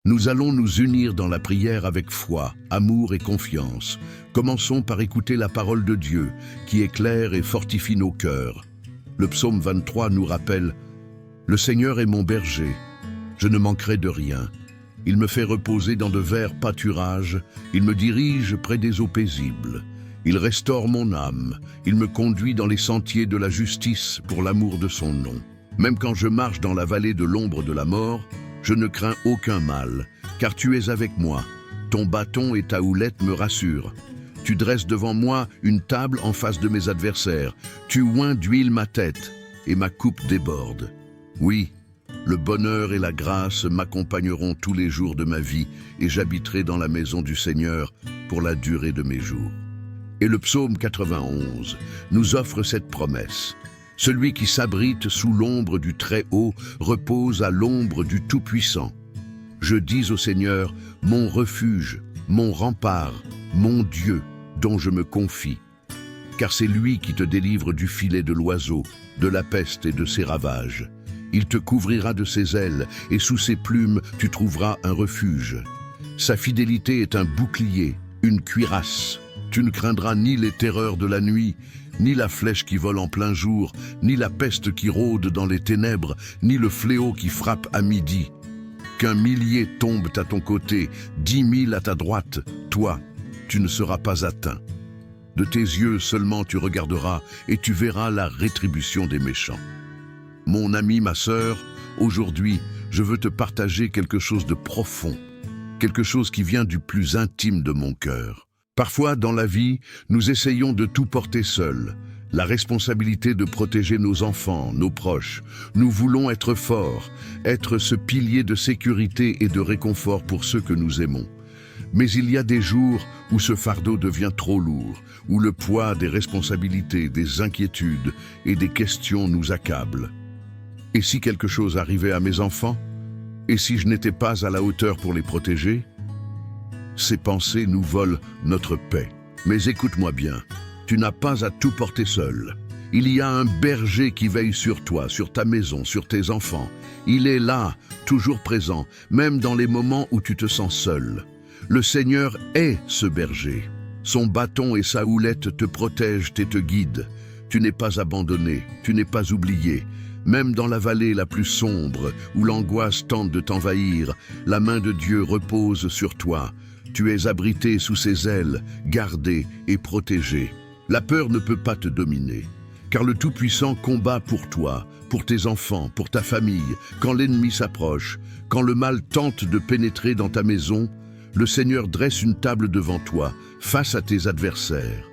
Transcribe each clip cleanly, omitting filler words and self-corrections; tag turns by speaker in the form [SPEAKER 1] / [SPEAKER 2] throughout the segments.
[SPEAKER 1] Nous allons nous unir dans la prière avec foi, amour et confiance. Commençons par écouter la parole de Dieu, qui éclaire et fortifie nos cœurs. Le psaume 23 nous rappelle « Le Seigneur est mon berger, je ne manquerai de rien. Il me fait reposer dans de verts pâturages, il me dirige près des eaux paisibles. Il restaure mon âme, il me conduit dans les sentiers de la justice pour l'amour de son nom. Même quand je marche dans la vallée de l'ombre de la mort, je ne crains aucun mal, car tu es avec moi. Ton bâton et ta houlette me rassurent. Tu dresses devant moi une table en face de mes adversaires. Tu oins d'huile ma tête, et ma coupe déborde. Oui, le bonheur et la grâce m'accompagneront tous les jours de ma vie, et j'habiterai dans la maison du Seigneur pour la durée de mes jours. Et le psaume 91 nous offre cette promesse. Celui qui s'abrite sous l'ombre du Très-Haut repose à l'ombre du Tout-Puissant. Je dis au Seigneur, mon refuge, mon rempart, mon Dieu, dont je me confie. Car c'est lui qui te délivre du filet de l'oiseau, de la peste et de ses ravages. Il te couvrira de ses ailes, et sous ses plumes tu trouveras un refuge. Sa fidélité est un bouclier, une cuirasse. Tu ne craindras ni les terreurs de la nuit, ni la flèche qui vole en plein jour, ni la peste qui rôde dans les ténèbres, ni le fléau qui frappe à midi. Qu'un millier tombe à ton côté, 10 000 à ta droite, toi, tu ne seras pas atteint. De tes yeux seulement tu regarderas et tu verras la rétribution des méchants. Mon ami, ma sœur, aujourd'hui, je veux te partager quelque chose de profond, quelque chose qui vient du plus intime de mon cœur. Parfois, dans la vie, nous essayons de tout porter seuls. La responsabilité de protéger nos enfants, nos proches. Nous voulons être forts, être ce pilier de sécurité et de réconfort pour ceux que nous aimons. Mais il y a des jours où ce fardeau devient trop lourd, où le poids des responsabilités, des inquiétudes et des questions nous accable. Et si quelque chose arrivait à mes enfants? Et si je n'étais pas à la hauteur pour les protéger? Ces pensées nous volent notre paix. Mais écoute-moi bien, tu n'as pas à tout porter seul. Il y a un berger qui veille sur toi, sur ta maison, sur tes enfants. Il est là, toujours présent, même dans les moments où tu te sens seul. Le Seigneur est ce berger. Son bâton et sa houlette te protègent et te guident. Tu n'es pas abandonné, tu n'es pas oublié. Même dans la vallée la plus sombre, où l'angoisse tente de t'envahir, la main de Dieu repose sur toi. Tu es abrité sous ses ailes, gardé et protégé. La peur ne peut pas te dominer, car le Tout-Puissant combat pour toi, pour tes enfants, pour ta famille. Quand l'ennemi s'approche, quand le mal tente de pénétrer dans ta maison, le Seigneur dresse une table devant toi, face à tes adversaires.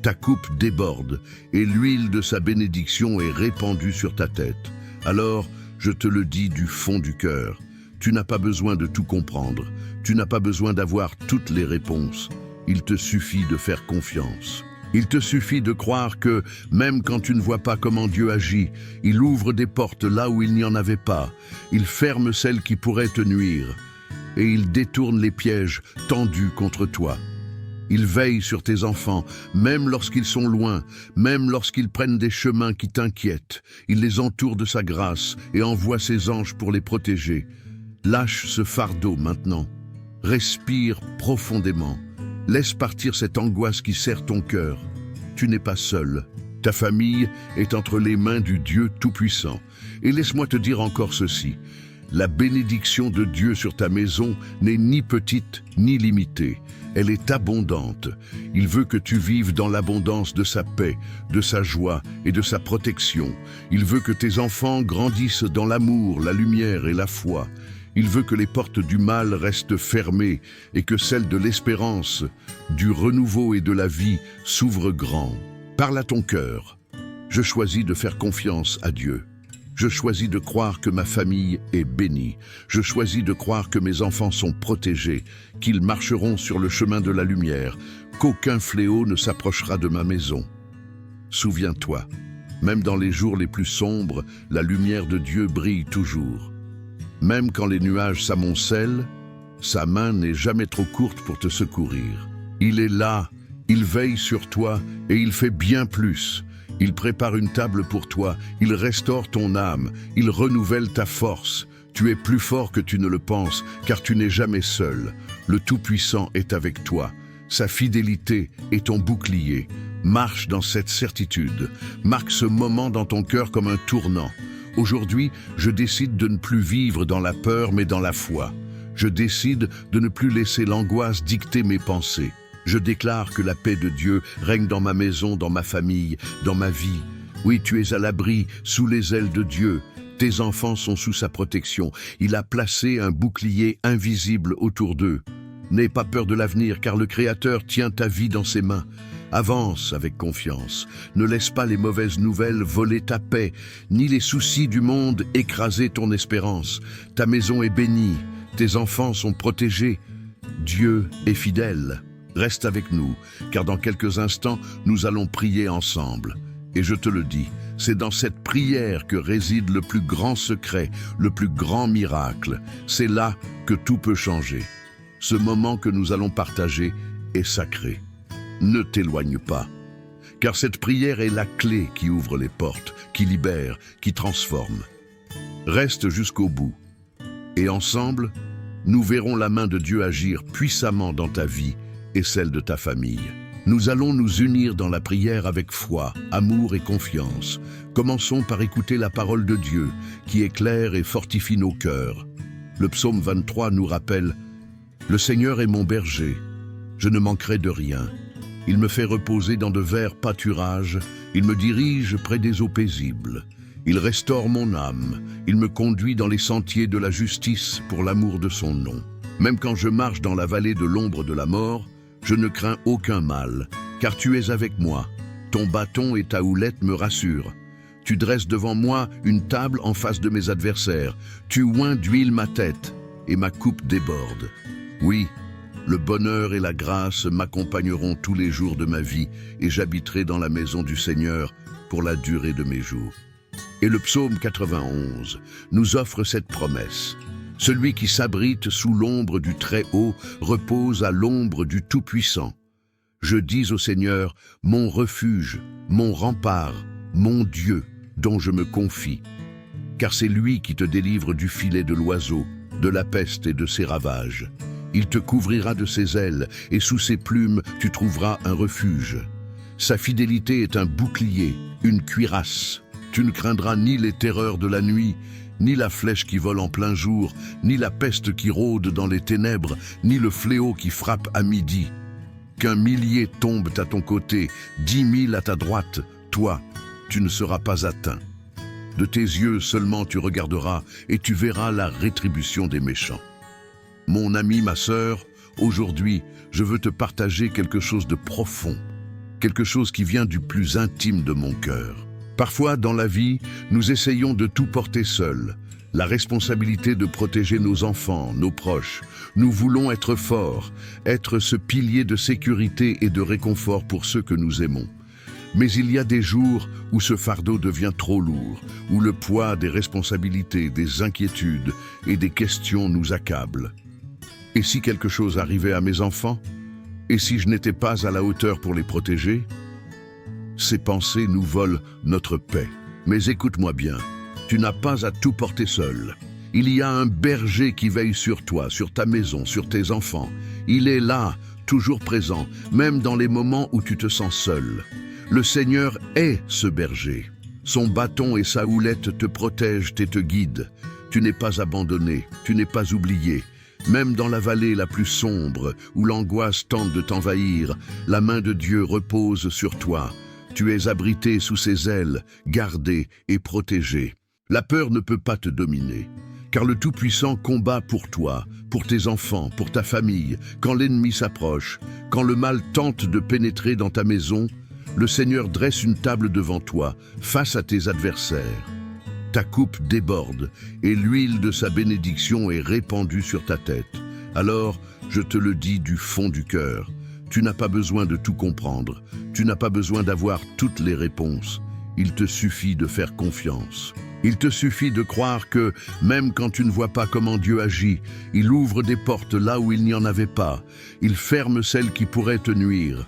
[SPEAKER 1] Ta coupe déborde, et l'huile de sa bénédiction est répandue sur ta tête. Alors, je te le dis du fond du cœur, tu n'as pas besoin de tout comprendre, tu n'as pas besoin d'avoir toutes les réponses. Il te suffit de faire confiance. Il te suffit de croire que, même quand tu ne vois pas comment Dieu agit, il ouvre des portes là où il n'y en avait pas. Il ferme celles qui pourraient te nuire. Et il détourne les pièges tendus contre toi. Il veille sur tes enfants, même lorsqu'ils sont loin, même lorsqu'ils prennent des chemins qui t'inquiètent. Il les entoure de sa grâce et envoie ses anges pour les protéger. Lâche ce fardeau maintenant. Respire profondément. Laisse partir cette angoisse qui serre ton cœur. Tu n'es pas seul. Ta famille est entre les mains du Dieu Tout-Puissant. Et laisse-moi te dire encore ceci. La bénédiction de Dieu sur ta maison n'est ni petite ni limitée. Elle est abondante. Il veut que tu vives dans l'abondance de sa paix, de sa joie et de sa protection. Il veut que tes enfants grandissent dans l'amour, la lumière et la foi. Il veut que les portes du mal restent fermées et que celles de l'espérance, du renouveau et de la vie s'ouvrent grand. Parle à ton cœur. Je choisis de faire confiance à Dieu. Je choisis de croire que ma famille est bénie. Je choisis de croire que mes enfants sont protégés, qu'ils marcheront sur le chemin de la lumière, qu'aucun fléau ne s'approchera de ma maison. Souviens-toi, même dans les jours les plus sombres, la lumière de Dieu brille toujours. Même quand les nuages s'amoncellent, sa main n'est jamais trop courte pour te secourir. Il est là, il veille sur toi et il fait bien plus. Il prépare une table pour toi, il restaure ton âme, il renouvelle ta force. Tu es plus fort que tu ne le penses, car tu n'es jamais seul. Le Tout-Puissant est avec toi. Sa fidélité est ton bouclier. Marche dans cette certitude. Marque ce moment dans ton cœur comme un tournant. Aujourd'hui, je décide de ne plus vivre dans la peur, mais dans la foi. Je décide de ne plus laisser l'angoisse dicter mes pensées. Je déclare que la paix de Dieu règne dans ma maison, dans ma famille, dans ma vie. Oui, tu es à l'abri, sous les ailes de Dieu. Tes enfants sont sous sa protection. Il a placé un bouclier invisible autour d'eux. N'aie pas peur de l'avenir, car le Créateur tient ta vie dans ses mains. Avance avec confiance. Ne laisse pas les mauvaises nouvelles voler ta paix, ni les soucis du monde écraser ton espérance. Ta maison est bénie, tes enfants sont protégés. Dieu est fidèle. Reste avec nous, car dans quelques instants, nous allons prier ensemble. Et je te le dis, c'est dans cette prière que réside le plus grand secret, le plus grand miracle. C'est là que tout peut changer. Ce moment que nous allons partager est sacré. Ne t'éloigne pas, car cette prière est la clé qui ouvre les portes, qui libère, qui transforme. Reste jusqu'au bout, et ensemble, nous verrons la main de Dieu agir puissamment dans ta vie et celle de ta famille. Nous allons nous unir dans la prière avec foi, amour et confiance. Commençons par écouter la parole de Dieu, qui éclaire et fortifie nos cœurs. Le psaume 23 nous rappelle « Le Seigneur est mon berger, je ne manquerai de rien. Il me fait reposer dans de verts pâturages, il me dirige près des eaux paisibles. Il restaure mon âme, il me conduit dans les sentiers de la justice pour l'amour de son nom. Même quand je marche dans la vallée de l'ombre de la mort, je ne crains aucun mal, car tu es avec moi. Ton bâton et ta houlette me rassurent. Tu dresses devant moi une table en face de mes adversaires. Tu oins d'huile ma tête, et ma coupe déborde. Oui, le bonheur et la grâce m'accompagneront tous les jours de ma vie, et j'habiterai dans la maison du Seigneur pour la durée de mes jours. Et le psaume 91 nous offre cette promesse. Celui qui s'abrite sous l'ombre du Très-Haut repose à l'ombre du Tout-Puissant. Je dis au Seigneur, mon refuge, mon rempart, mon Dieu, dont je me confie. Car c'est lui qui te délivre du filet de l'oiseau, de la peste et de ses ravages. Il te couvrira de ses ailes, et sous ses plumes tu trouveras un refuge. Sa fidélité est un bouclier, une cuirasse. Tu ne craindras ni les terreurs de la nuit, ni la flèche qui vole en plein jour, ni la peste qui rôde dans les ténèbres, ni le fléau qui frappe à midi. Qu'un millier tombe à ton côté, 10 000 à ta droite, toi, tu ne seras pas atteint. De tes yeux seulement tu regarderas, et tu verras la rétribution des méchants. Mon ami, ma sœur, aujourd'hui, je veux te partager quelque chose de profond, quelque chose qui vient du plus intime de mon cœur. Parfois, dans la vie, nous essayons de tout porter seuls. La responsabilité de protéger nos enfants, nos proches. Nous voulons être forts, être ce pilier de sécurité et de réconfort pour ceux que nous aimons. Mais il y a des jours où ce fardeau devient trop lourd, où le poids des responsabilités, des inquiétudes et des questions nous accable. Et si quelque chose arrivait à mes enfants? Et si je n'étais pas à la hauteur pour les protéger? Ces pensées nous volent notre paix. Mais écoute-moi bien, tu n'as pas à tout porter seul. Il y a un berger qui veille sur toi, sur ta maison, sur tes enfants. Il est là, toujours présent, même dans les moments où tu te sens seul. Le Seigneur est ce berger. Son bâton et sa houlette te protègent et te guident. Tu n'es pas abandonné, tu n'es pas oublié. Même dans la vallée la plus sombre, où l'angoisse tente de t'envahir, la main de Dieu repose sur toi. Tu es abrité sous ses ailes, gardé et protégé. La peur ne peut pas te dominer, car le Tout-Puissant combat pour toi, pour tes enfants, pour ta famille. Quand l'ennemi s'approche, quand le mal tente de pénétrer dans ta maison, le Seigneur dresse une table devant toi, face à tes adversaires. Ta coupe déborde, et l'huile de sa bénédiction est répandue sur ta tête. Alors, je te le dis du fond du cœur, tu n'as pas besoin de tout comprendre, tu n'as pas besoin d'avoir toutes les réponses. Il te suffit de faire confiance. Il te suffit de croire que, même quand tu ne vois pas comment Dieu agit, il ouvre des portes là où il n'y en avait pas. Il ferme celles qui pourraient te nuire.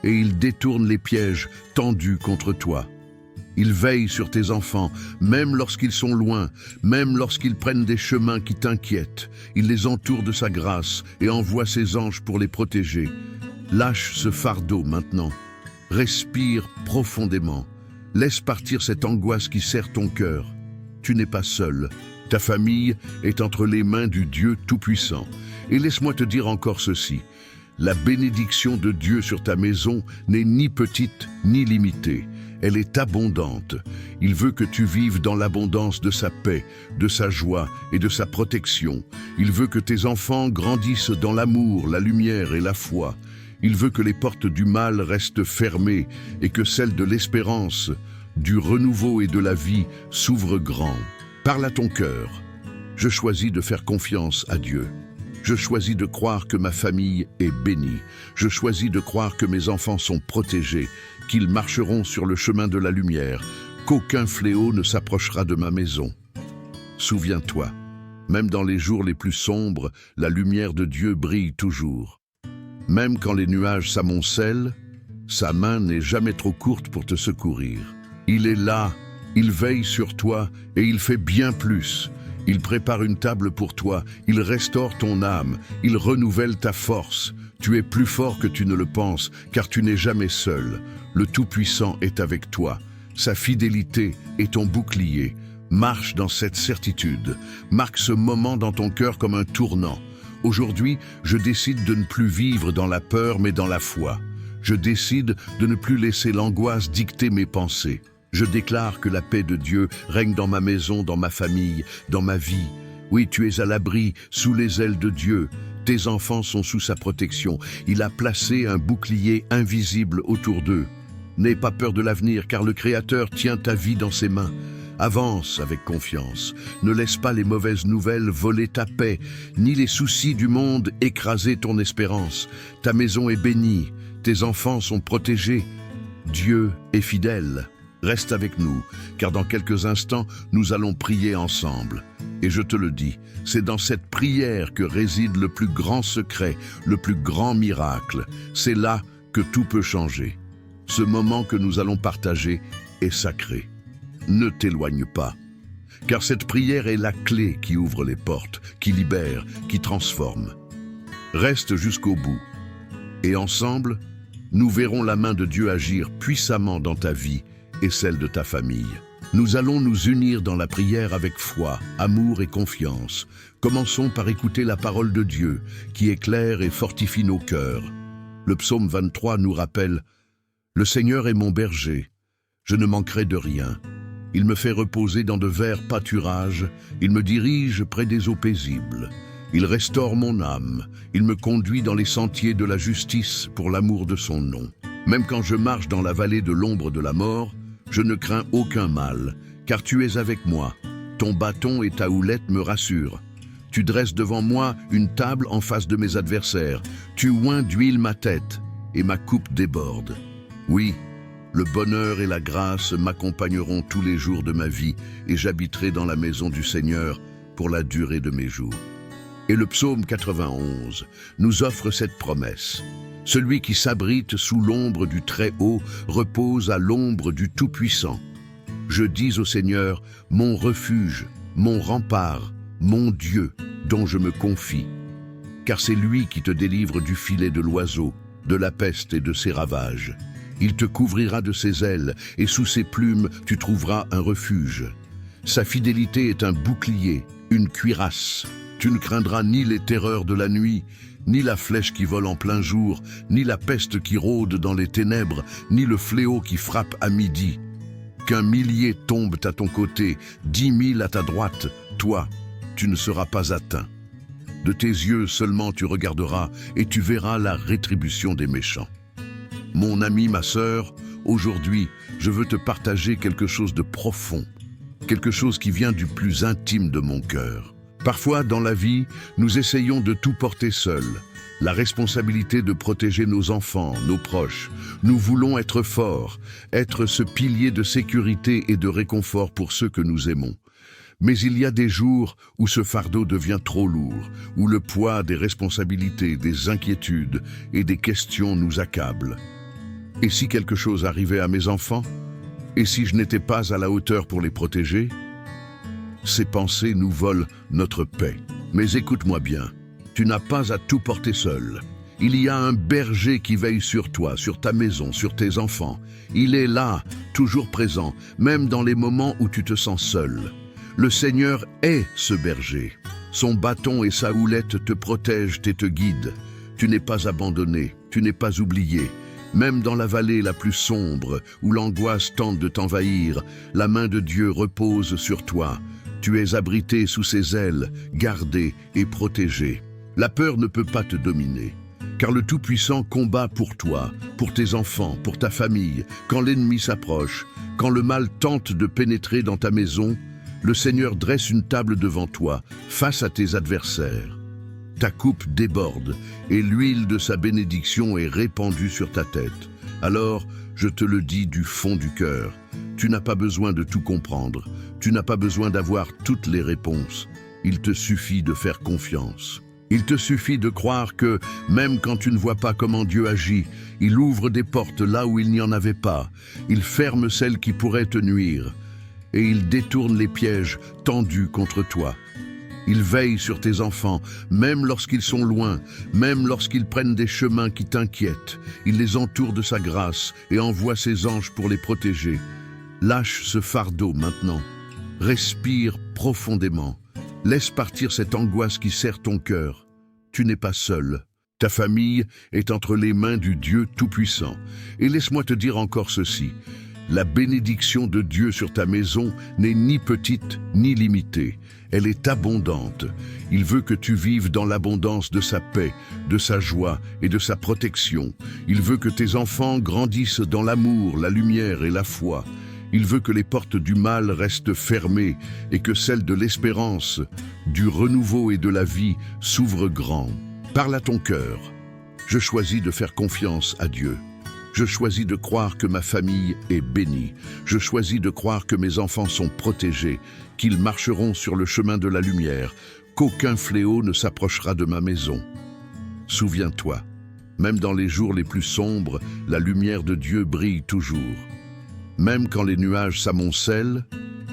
[SPEAKER 1] Et il détourne les pièges tendus contre toi. Il veille sur tes enfants, même lorsqu'ils sont loin, même lorsqu'ils prennent des chemins qui t'inquiètent. Il les entoure de sa grâce et envoie ses anges pour les protéger. Lâche ce fardeau maintenant. Respire profondément. Laisse partir cette angoisse qui serre ton cœur. Tu n'es pas seul. Ta famille est entre les mains du Dieu Tout-Puissant. Et laisse-moi te dire encore ceci. La bénédiction de Dieu sur ta maison n'est ni petite ni limitée. Elle est abondante. Il veut que tu vives dans l'abondance de sa paix, de sa joie et de sa protection. Il veut que tes enfants grandissent dans l'amour, la lumière et la foi. Il veut que les portes du mal restent fermées et que celles de l'espérance, du renouveau et de la vie s'ouvrent grand. Parle à ton cœur. Je choisis de faire confiance à Dieu. Je choisis de croire que ma famille est bénie. Je choisis de croire que mes enfants sont protégés, qu'ils marcheront sur le chemin de la lumière, qu'aucun fléau ne s'approchera de ma maison. Souviens-toi, même dans les jours les plus sombres, la lumière de Dieu brille toujours. Même quand les nuages s'amoncellent, sa main n'est jamais trop courte pour te secourir. Il est là, il veille sur toi et il fait bien plus. Il prépare une table pour toi, il restaure ton âme, il renouvelle ta force. Tu es plus fort que tu ne le penses, car tu n'es jamais seul. Le Tout-Puissant est avec toi. Sa fidélité est ton bouclier. Marche dans cette certitude. Marque ce moment dans ton cœur comme un tournant. Aujourd'hui, je décide de ne plus vivre dans la peur, mais dans la foi. Je décide de ne plus laisser l'angoisse dicter mes pensées. Je déclare que la paix de Dieu règne dans ma maison, dans ma famille, dans ma vie. Oui, tu es à l'abri, sous les ailes de Dieu. Tes enfants sont sous sa protection. Il a placé un bouclier invisible autour d'eux. N'aie pas peur de l'avenir, car le Créateur tient ta vie dans ses mains. Avance avec confiance. Ne laisse pas les mauvaises nouvelles voler ta paix, ni les soucis du monde écraser ton espérance. Ta maison est bénie, tes enfants sont protégés. Dieu est fidèle. Reste avec nous, car dans quelques instants, nous allons prier ensemble. Et je te le dis, c'est dans cette prière que réside le plus grand secret, le plus grand miracle. C'est là que tout peut changer. Ce moment que nous allons partager est sacré. Ne t'éloigne pas, car cette prière est la clé qui ouvre les portes, qui libère, qui transforme. Reste jusqu'au bout, et ensemble, nous verrons la main de Dieu agir puissamment dans ta vie et celle de ta famille. Nous allons nous unir dans la prière avec foi, amour et confiance. Commençons par écouter la parole de Dieu, qui éclaire et fortifie nos cœurs. Le psaume 23 nous rappelle « Le Seigneur est mon berger, je ne manquerai de rien. Il me fait reposer dans de verts pâturages, il me dirige près des eaux paisibles. Il restaure mon âme, il me conduit dans les sentiers de la justice pour l'amour de son nom. Même quand je marche dans la vallée de l'ombre de la mort, je ne crains aucun mal, car tu es avec moi. Ton bâton et ta houlette me rassurent. Tu dresses devant moi une table en face de mes adversaires. Tu oins d'huile ma tête, et ma coupe déborde. Oui, le bonheur et la grâce m'accompagneront tous les jours de ma vie, et j'habiterai dans la maison du Seigneur pour la durée de mes jours. Et le psaume 91 nous offre cette promesse. Celui qui s'abrite sous l'ombre du Très-Haut repose à l'ombre du Tout-Puissant. Je dis au Seigneur, mon refuge, mon rempart, mon Dieu, dont je me confie. Car c'est lui qui te délivre du filet de l'oiseau, de la peste et de ses ravages. Il te couvrira de ses ailes, et sous ses plumes tu trouveras un refuge. Sa fidélité est un bouclier, une cuirasse. Tu ne craindras ni les terreurs de la nuit, ni la flèche qui vole en plein jour, ni la peste qui rôde dans les ténèbres, ni le fléau qui frappe à midi. Qu'un millier tombe à ton côté, 10 000 à ta droite, toi, tu ne seras pas atteint. De tes yeux seulement tu regarderas et tu verras la rétribution des méchants. Mon ami, ma sœur, aujourd'hui, je veux te partager quelque chose de profond, quelque chose qui vient du plus intime de mon cœur. Parfois, dans la vie, nous essayons de tout porter seuls. La responsabilité de protéger nos enfants, nos proches. Nous voulons être forts, être ce pilier de sécurité et de réconfort pour ceux que nous aimons. Mais il y a des jours où ce fardeau devient trop lourd, où le poids des responsabilités, des inquiétudes et des questions nous accable. Et si quelque chose arrivait à mes enfants? Et si je n'étais pas à la hauteur pour les protéger? Ces pensées nous volent notre paix. Mais écoute-moi bien, tu n'as pas à tout porter seul. Il y a un berger qui veille sur toi, sur ta maison, sur tes enfants. Il est là, toujours présent, même dans les moments où tu te sens seul. Le Seigneur est ce berger. Son bâton et sa houlette te protègent et te guident. Tu n'es pas abandonné, tu n'es pas oublié. Même dans la vallée la plus sombre, où l'angoisse tente de t'envahir, la main de Dieu repose sur toi. Tu es abrité sous ses ailes, gardé et protégé. La peur ne peut pas te dominer, car le Tout-Puissant combat pour toi, pour tes enfants, pour ta famille. Quand l'ennemi s'approche, quand le mal tente de pénétrer dans ta maison, le Seigneur dresse une table devant toi, face à tes adversaires. Ta coupe déborde, et l'huile de sa bénédiction est répandue sur ta tête. Alors, je te le dis du fond du cœur, tu n'as pas besoin de tout comprendre, tu n'as pas besoin d'avoir toutes les réponses. Il te suffit de faire confiance. Il te suffit de croire que, même quand tu ne vois pas comment Dieu agit, il ouvre des portes là où il n'y en avait pas. Il ferme celles qui pourraient te nuire. Et il détourne les pièges tendus contre toi. Il veille sur tes enfants, même lorsqu'ils sont loin, même lorsqu'ils prennent des chemins qui t'inquiètent. Il les entoure de sa grâce et envoie ses anges pour les protéger. Lâche ce fardeau maintenant. Respire profondément. Laisse partir cette angoisse qui serre ton cœur. Tu n'es pas seul. Ta famille est entre les mains du Dieu Tout-Puissant. Et laisse-moi te dire encore ceci. La bénédiction de Dieu sur ta maison n'est ni petite ni limitée. Elle est abondante. Il veut que tu vives dans l'abondance de sa paix, de sa joie et de sa protection. Il veut que tes enfants grandissent dans l'amour, la lumière et la foi. Il veut que les portes du mal restent fermées et que celles de l'espérance, du renouveau et de la vie s'ouvrent grand. Parle à ton cœur. Je choisis de faire confiance à Dieu. Je choisis de croire que ma famille est bénie. Je choisis de croire que mes enfants sont protégés, qu'ils marcheront sur le chemin de la lumière, qu'aucun fléau ne s'approchera de ma maison. Souviens-toi, même dans les jours les plus sombres, la lumière de Dieu brille toujours. Même quand les nuages s'amoncellent,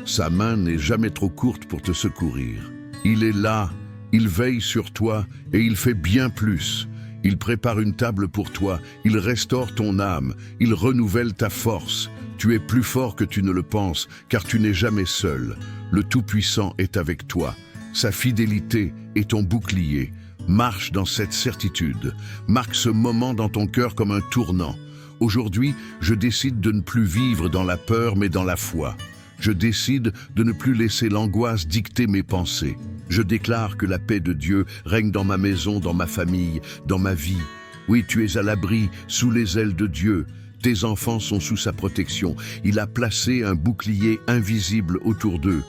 [SPEAKER 1] sa main n'est jamais trop courte pour te secourir. Il est là, il veille sur toi et il fait bien plus. Il prépare une table pour toi, il restaure ton âme, il renouvelle ta force. Tu es plus fort que tu ne le penses, car tu n'es jamais seul. Le Tout-Puissant est avec toi. Sa fidélité est ton bouclier. Marche dans cette certitude. Marque ce moment dans ton cœur comme un tournant. Aujourd'hui, je décide de ne plus vivre dans la peur, mais dans la foi. Je décide de ne plus laisser l'angoisse dicter mes pensées. Je déclare que la paix de Dieu règne dans ma maison, dans ma famille, dans ma vie. Oui, tu es à l'abri, sous les ailes de Dieu. Tes enfants sont sous sa protection. Il a placé un bouclier invisible autour d'eux.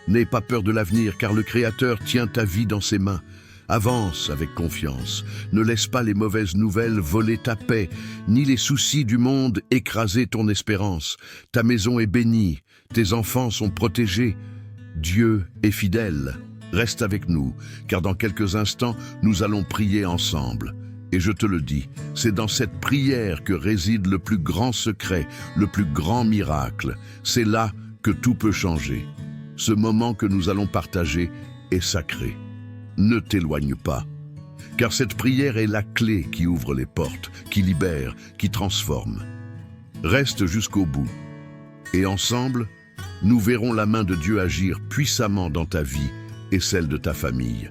[SPEAKER 1] N'aie pas peur de l'avenir, car le Créateur tient ta vie dans ses mains. Avance avec confiance. Ne laisse pas les mauvaises nouvelles voler ta paix, ni les soucis du monde écraser ton espérance. Ta maison est bénie, tes enfants sont protégés. Dieu est fidèle. Reste avec nous, car dans quelques instants, nous allons prier ensemble. Et je te le dis, c'est dans cette prière que réside le plus grand secret, le plus grand miracle. C'est là que tout peut changer. Ce moment que nous allons partager est sacré. Ne t'éloigne pas, car cette prière est la clé qui ouvre les portes, qui libère, qui transforme. Reste jusqu'au bout, et ensemble, nous verrons la main de Dieu agir puissamment dans ta vie et celle de ta famille.